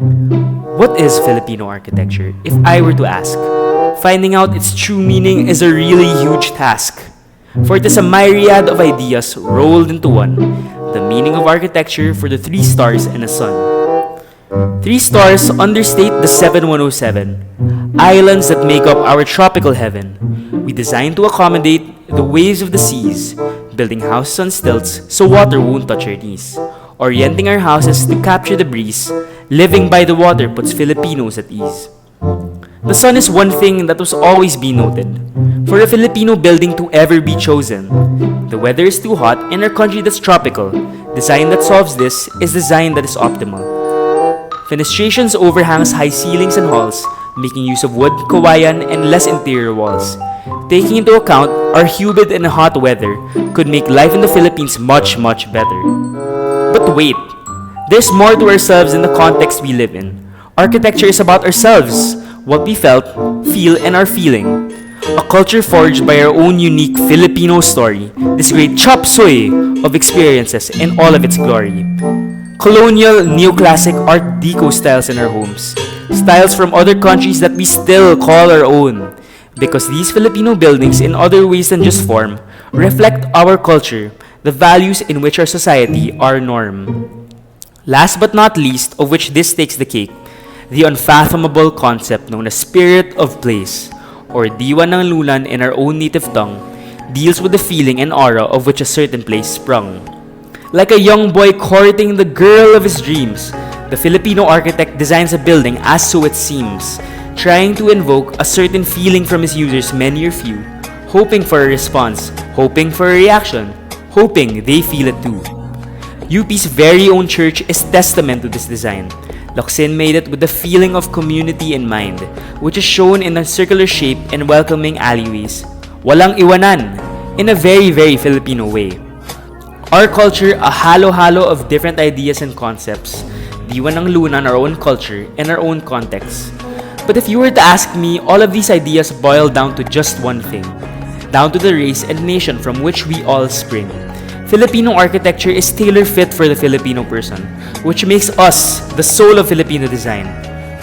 What is Filipino architecture, if I were to ask? Finding out its true meaning is a really huge task. For it is a myriad of ideas rolled into one, the meaning of architecture for the three stars and a sun. Three stars understate the 7107, islands that make up our tropical heaven. We design to accommodate the waves of the seas, building houses on stilts so water won't touch our knees. Orienting our houses to capture the breeze, living by the water puts Filipinos at ease. The sun is one thing that was always be noted. For a Filipino building to ever be chosen, the weather is too hot in our country that's tropical. Design that solves this is design that is optimal. Fenestrations overhangs high ceilings and halls, making use of wood, kawayan, and less interior walls. Taking into account our humid and hot weather could make life in the Philippines much better. But wait, there's more to ourselves in the context we live in. Architecture is about ourselves, what we felt, feel, and are feeling. A culture forged by our own unique Filipino story, this great chop suey of experiences in all of its glory. Colonial, neoclassic, Art Deco styles in our homes. Styles from other countries that we still call our own. Because these Filipino buildings, in other ways than just form, reflect our culture, the values in which our society are norm. Last but not least, of which this takes the cake, the unfathomable concept known as spirit of place, or diwa ng lunan in our own native tongue, deals with the feeling and aura of which a certain place sprung. Like a young boy courting the girl of his dreams, the Filipino architect designs a building as so it seems, trying to invoke a certain feeling from his users, many or few, hoping for a response, hoping for a reaction, hoping they feel it too. UP's very own church is testament to this design. Locsin made it with the feeling of community in mind, which is shown in a circular shape and welcoming alleyways. Walang iwanan, in a very Filipino way. Our culture, a halo-halo of different ideas and concepts. Diwa ng lunan, our own culture, and our own context. But if you were to ask me, all of these ideas boil down to just one thing. Down to the race and nation from which we all spring. Filipino architecture is tailor-fit for the Filipino person, which makes us the soul of Filipino design,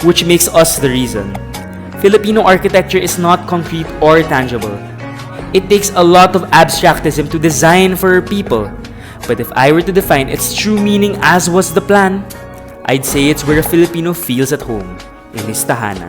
which makes us the reason. Filipino architecture is not concrete or tangible. It takes a lot of abstractism to design for our people. But if I were to define its true meaning as was the plan, I'd say it's where a Filipino feels at home, in his tahanan.